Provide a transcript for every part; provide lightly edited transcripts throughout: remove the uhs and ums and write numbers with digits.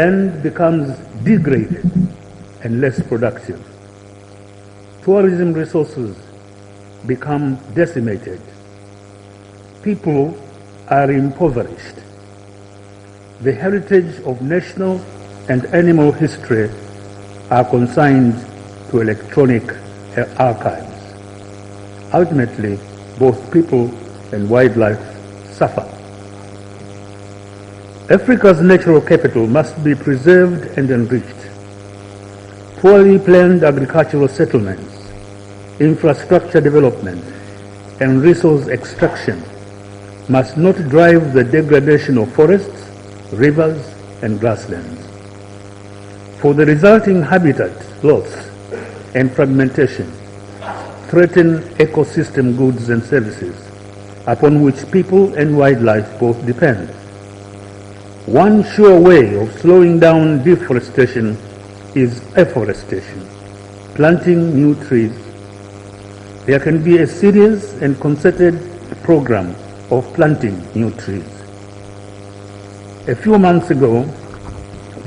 land becomes degraded and less productive. Tourism resources become decimated. People are impoverished. The heritage of national and animal history are consigned to electronic archives. Ultimately, both people and wildlife suffer. Africa's natural capital must be preserved and enriched. Poorly planned agricultural settlements, infrastructure development, and resource extraction must not drive the degradation of forests, rivers, and grasslands. For the resulting habitat loss and fragmentation threaten ecosystem goods and services upon which people and wildlife both depend. One sure way of slowing down deforestation is afforestation, planting new trees. There can be a serious and concerted program of planting new trees. A few months ago,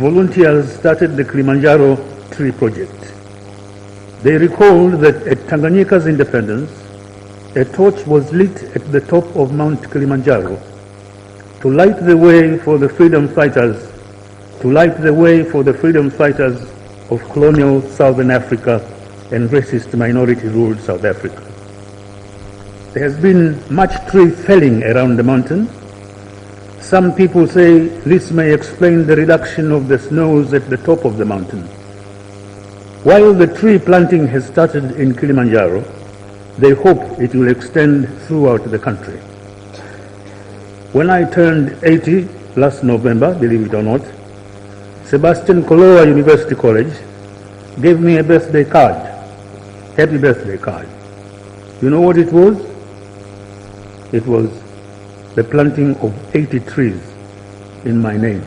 volunteers started the Kilimanjaro Tree Project. They recalled that at Tanganyika's independence, a torch was lit at the top of Mount Kilimanjaro to light the way for the freedom fighters, of colonial Southern Africa and racist minority-ruled South Africa. There has been much tree felling around the mountain. Some people say this may explain the reduction of the snows at the top of the mountain. While the tree planting has started in Kilimanjaro, they hope it will extend throughout the country. When I turned 80 last November, believe it or not, Sebastian Koloa University College gave me a birthday card, happy birthday card. You know what it was? It was the planting of 80 trees in my name.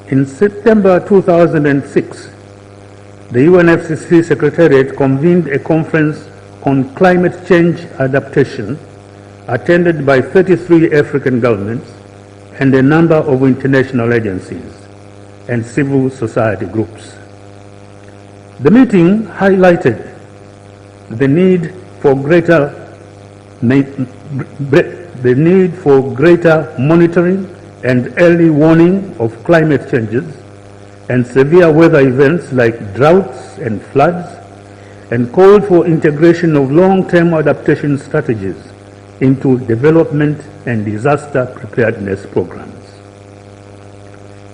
In September 2006, the UNFCCC Secretariat convened a conference on climate change adaptation attended by 33 African governments and a number of international agencies and civil society groups. The meeting highlighted the need for greater monitoring and early warning of climate changes and severe weather events like droughts and floods, and called for integration of long-term adaptation strategies into development and disaster preparedness programs.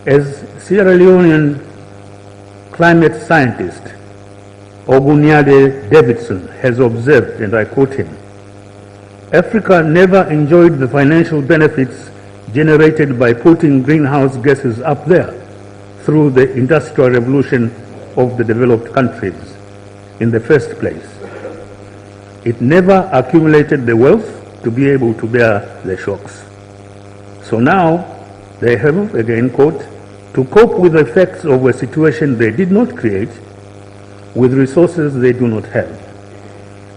As Sierra Leonean climate scientist Ogunyade Davidson has observed, and I quote him, "Africa never enjoyed the financial benefits generated by putting greenhouse gases up there through the industrial revolution of the developed countries in the first place. It never accumulated the wealth to be able to bear the shocks. So now they have, again quote, to cope with the effects of a situation they did not create with resources they do not have.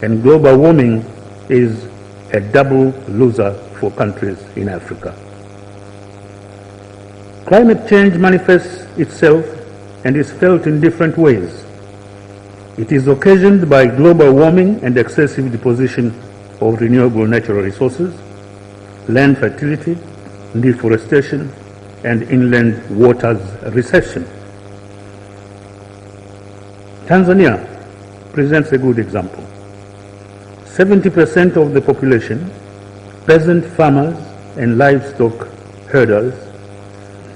And global warming is a double loser for countries in Africa." Climate change manifests itself and is felt in different ways. It is occasioned by global warming and excessive deposition of renewable natural resources, land fertility, deforestation, and inland waters recession. Tanzania presents a good example. 70% of the population, peasant farmers and livestock herders,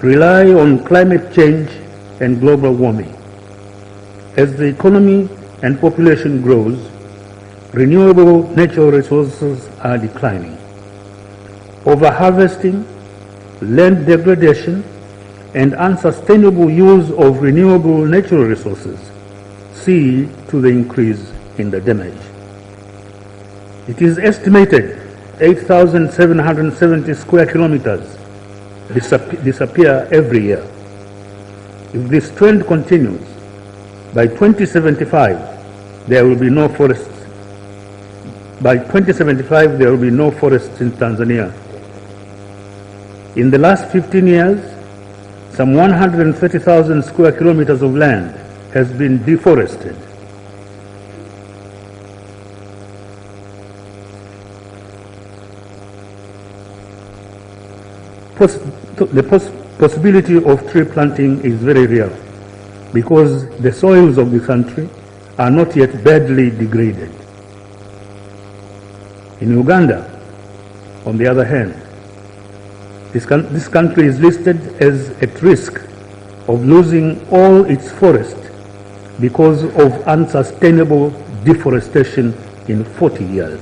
rely on climate change and global warming. As the economy and population grows, renewable natural resources are declining. Overharvesting, land degradation, and unsustainable use of renewable natural resources see to the increase in the damage. It is estimated 8,770 square kilometers disappear every year. If this trend continues, by 2075, there will be no forests by 2075 there will be no forests in Tanzania. In the last 15 years, some 130,000 square kilometers of land has been deforested. The possibility of tree planting is very real because the soils of the country are not yet badly degraded. In Uganda, on the other hand, this country is listed as at risk of losing all its forest because of unsustainable deforestation in 40 years.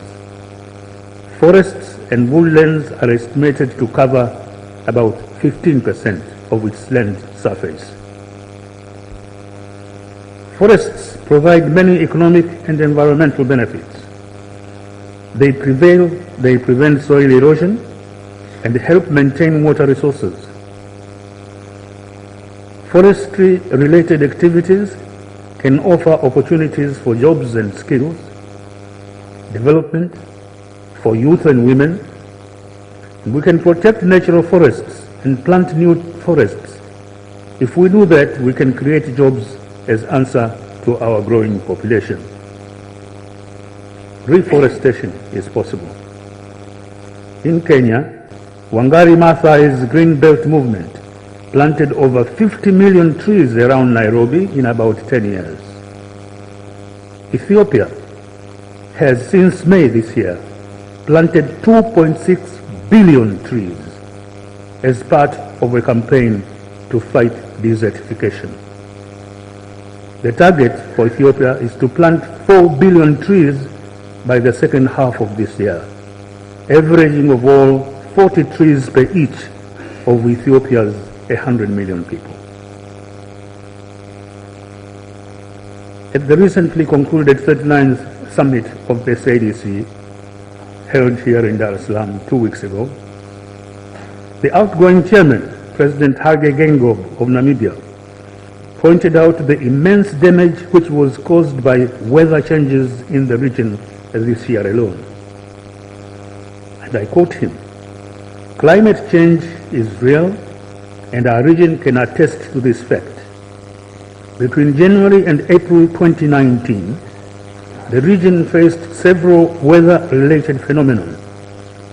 Forests and woodlands are estimated to cover about 15% of its land surface. Forests provide many economic and environmental benefits. They prevent soil erosion and help maintain water resources. Forestry-related activities can offer opportunities for jobs and skills, development for youth and women. We can protect natural forests and plant new forests. If we do that, we can create jobs as answer to our growing population. Reforestation is possible. In Kenya, Wangari Maathai's Green Belt movement planted over 50 million trees around Nairobi in about 10 years. Ethiopia has since May this year planted 2.6 billion trees as part of a campaign to fight desertification. The target for Ethiopia is to plant 4 billion trees by the second half of this year, averaging of all 40 trees per each of Ethiopia's 100 million people. At the recently concluded 39th summit of the SADC, held here in Dar es Salaam 2 weeks ago, the outgoing chairman, President Hage Geingob of Namibia, pointed out the immense damage which was caused by weather changes in the region this year alone. And I quote him, "Climate change is real and our region can attest to this fact. Between January and April 2019, the region faced several weather-related phenomena,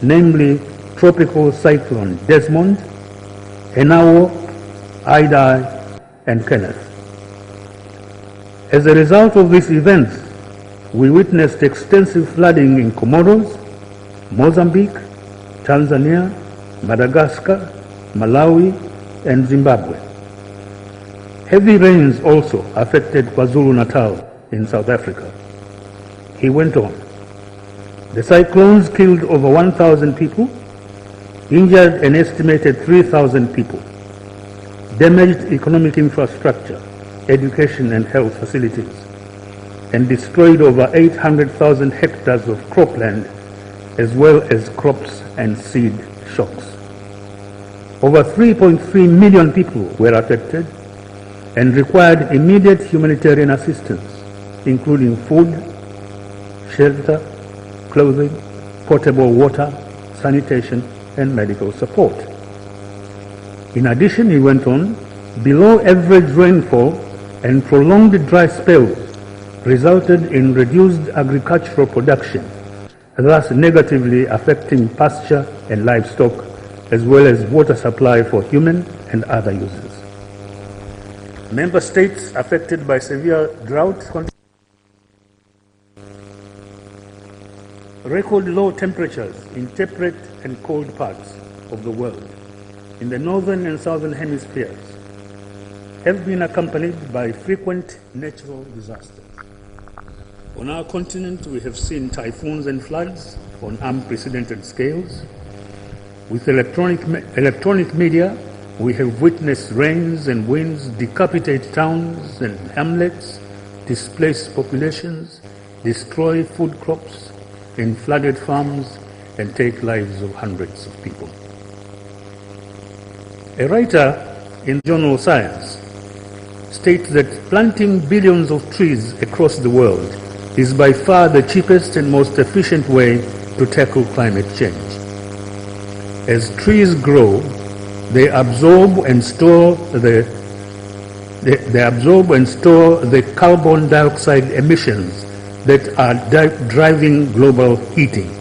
namely Tropical Cyclone Desmond, Enawo, Idai, and Kenneth. As a result of these events, we witnessed extensive flooding in Comoros, Mozambique, Tanzania, Madagascar, Malawi, and Zimbabwe. Heavy rains also affected KwaZulu-Natal in South Africa." He went on, "The cyclones killed over 1,000 people, injured an estimated 3,000 people, damaged economic infrastructure, education and health facilities, and destroyed over 800,000 hectares of cropland, as well as crops and seed shocks. Over 3.3 million people were affected and required immediate humanitarian assistance, including food, shelter, clothing, potable water, sanitation, and medical support." In addition, he went on, "Below average rainfall and prolonged dry spells resulted in reduced agricultural production, thus negatively affecting pasture and livestock, as well as water supply for human and other users. Member states affected by severe drought record low temperatures in temperate and cold parts of the world, in the northern and southern hemispheres, have been accompanied by frequent natural disasters. On our continent, we have seen typhoons and floods on unprecedented scales. With electronic media, we have witnessed rains and winds decapitate towns and hamlets, displace populations, destroy food crops in flooded farms, and take lives of hundreds of people. A writer in the journal Science states that planting billions of trees across the world is by far the cheapest and most efficient way to tackle climate change. As trees grow, they absorb and store the carbon dioxide emissions that are driving global heating.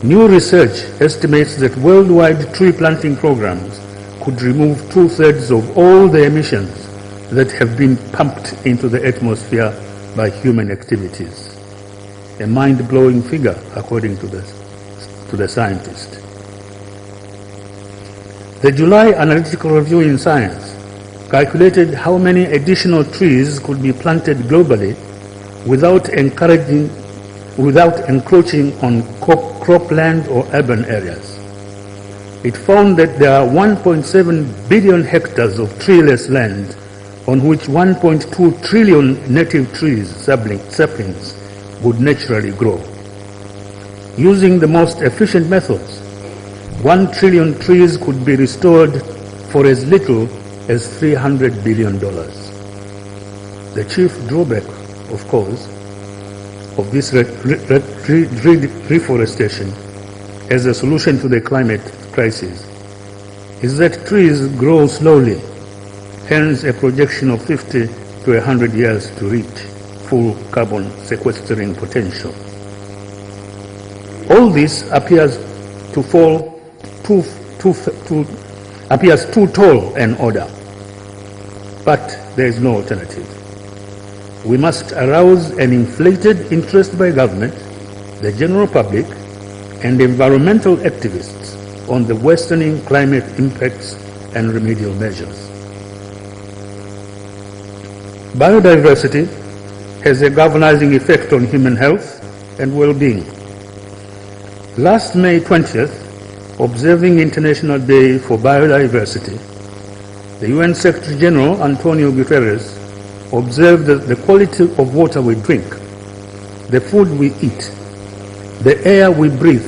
New research estimates that worldwide tree planting programs could remove 2/3 of all the emissions that have been pumped into the atmosphere by human activities. A mind-blowing figure, according to the scientist. The July Analytical Review in Science calculated how many additional trees could be planted globally without encroaching on cropland or urban areas. It found that there are 1.7 billion hectares of treeless land on which 1.2 trillion native trees, saplings, would naturally grow. Using the most efficient methods, 1 trillion trees could be restored for as little as $300 billion. The chief drawback, of course, of this reforestation as a solution to the climate crisis is that trees grow slowly, hence a projection of 50 to 100 years to reach full carbon sequestering potential. All this appears to fall appears too tall an order, but there is no alternative. We must arouse an inflated interest by government, the general public, and environmental activists on the worsening climate impacts and remedial measures. Biodiversity has a galvanizing effect on human health and well-being. Last May 20th, observing International Day for Biodiversity, the UN Secretary General Antonio Guterres observed that the quality of water we drink, the food we eat, the air we breathe,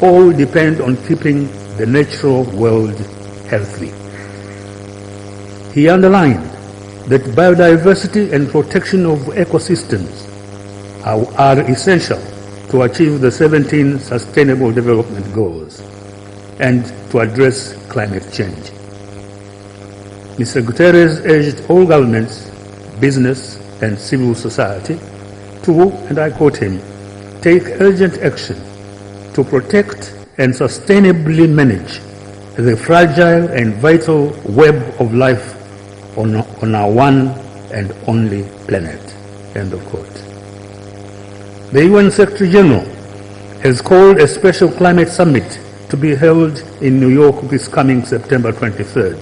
all depend on keeping the natural world healthy. He underlined that biodiversity and protection of ecosystems are essential to achieve the 17 Sustainable Development Goals and to address climate change. Mr. Guterres urged all governments, business, and civil society to, and I quote him, take urgent action to protect and sustainably manage the fragile and vital web of life on our one and only planet, end of quote. The UN Secretary General has called a special climate summit to be held in New York this coming September 23rd.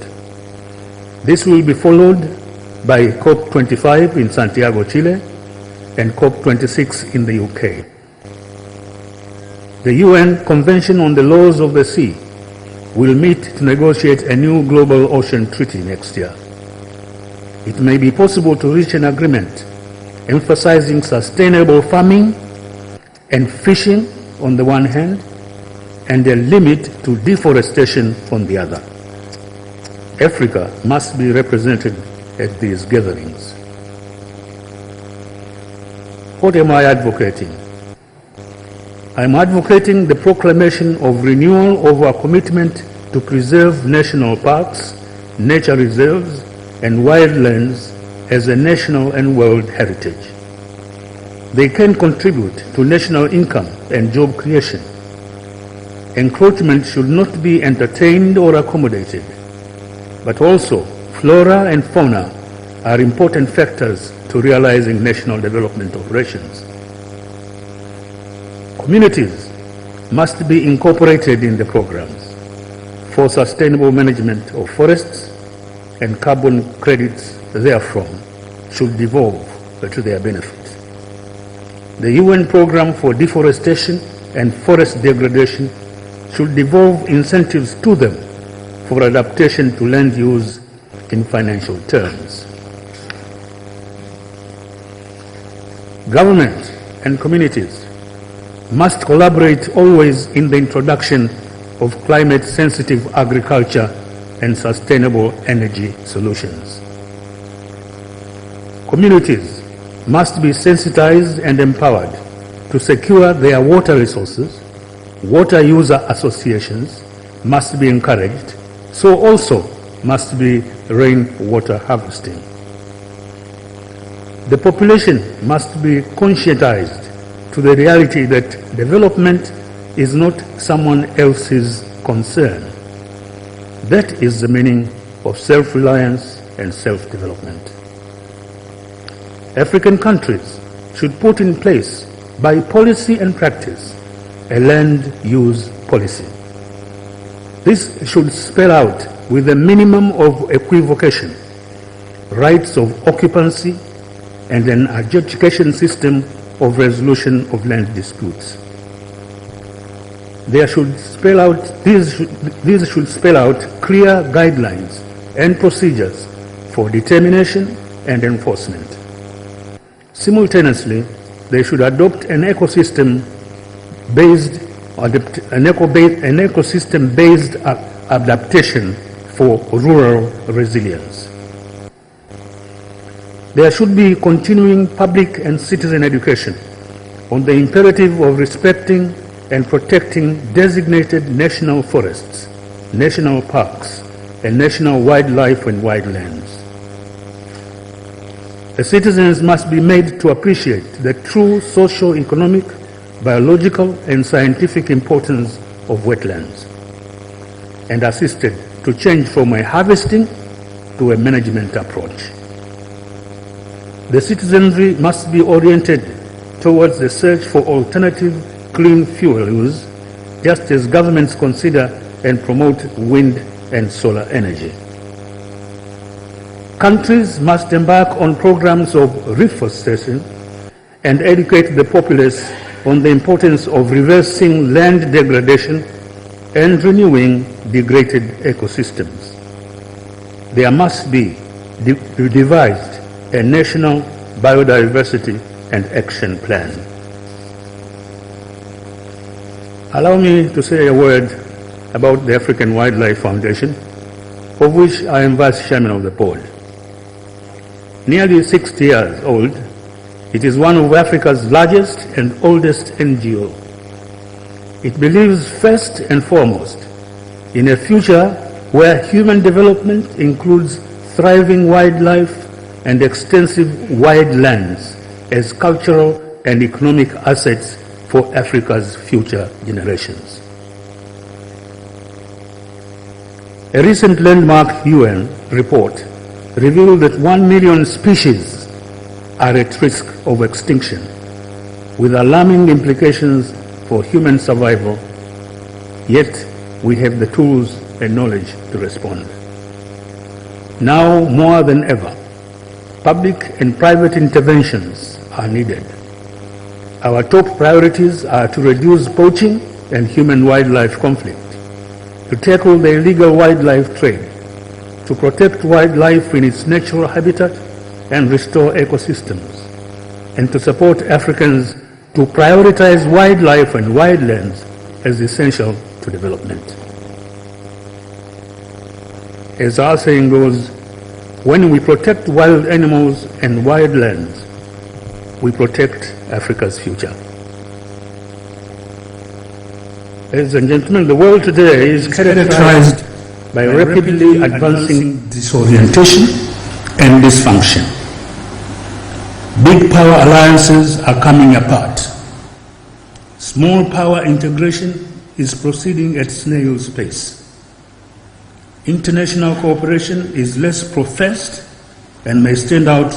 This will be followed by COP25 in Santiago, Chile, and COP26 in the UK. The UN Convention on the Laws of the Sea will meet to negotiate a new global ocean treaty next year. It may be possible to reach an agreement emphasizing sustainable farming and fishing on the one hand, and a limit to deforestation on the other. Africa must be represented at these gatherings. What am I advocating? I am advocating the proclamation of renewal of our commitment to preserve national parks, nature reserves, and wildlands as a national and world heritage. They can contribute to national income and job creation. Encroachment should not be entertained or accommodated, but also flora and fauna are important factors to realizing national development operations. Communities must be incorporated in the programs for sustainable management of forests, and carbon credits therefrom should devolve to their benefit. The UN program for deforestation and forest degradation should devolve incentives to them for adaptation to land use in financial terms. Government and communities must collaborate always in the introduction of climate-sensitive agriculture and sustainable energy solutions. Communities must be sensitized and empowered to secure their water resources. Water user associations must be encouraged, so also must be rainwater harvesting. The population must be conscientized to the reality that development is not someone else's concern. That is the meaning of self-reliance and self-development. African countries should put in place, by policy and practice, a land use policy. This should spell out, with a minimum of equivocation, rights of occupancy and an adjudication system of resolution of land disputes. These should spell out clear guidelines and procedures for determination and enforcement. Simultaneously, they should adopt an ecosystem-based adaptation for rural resilience. There should be continuing public and citizen education on the imperative of respecting and protecting designated national forests, national parks, and national wildlife and wildlands. The citizens must be made to appreciate the true socio-economic, biological, and scientific importance of wetlands, and assisted to change from a harvesting to a management approach. The citizenry must be oriented towards the search for alternative clean fuel use, just as governments consider and promote wind and solar energy. Countries must embark on programs of reforestation and educate the populace on the importance of reversing land degradation and renewing degraded ecosystems. There must be devised a national biodiversity and action plan. Allow me to say a word about the African Wildlife Foundation, of which I am Vice Chairman of the Board. Nearly 60 years old, it is one of Africa's largest and oldest NGO. It believes first and foremost in a future where human development includes thriving wildlife and extensive wildlands as cultural and economic assets for Africa's future generations. A recent landmark UN report revealed that 1 million species are at risk of extinction, with alarming implications for human survival, yet we have the tools and knowledge to respond. Now more than ever, public and private interventions are needed. Our top priorities are to reduce poaching and human-wildlife conflict, to tackle the illegal wildlife trade, to protect wildlife in its natural habitat and restore ecosystems, and to support Africans to prioritize wildlife and wildlands as essential to development. As our saying goes, when we protect wild animals and wildlands, we protect Africa's future. Ladies and gentlemen, the world today is characterized by rapidly advancing disorientation and dysfunction. Big power alliances are coming apart. Small power integration is proceeding at snail's pace. International cooperation is less professed and may stand out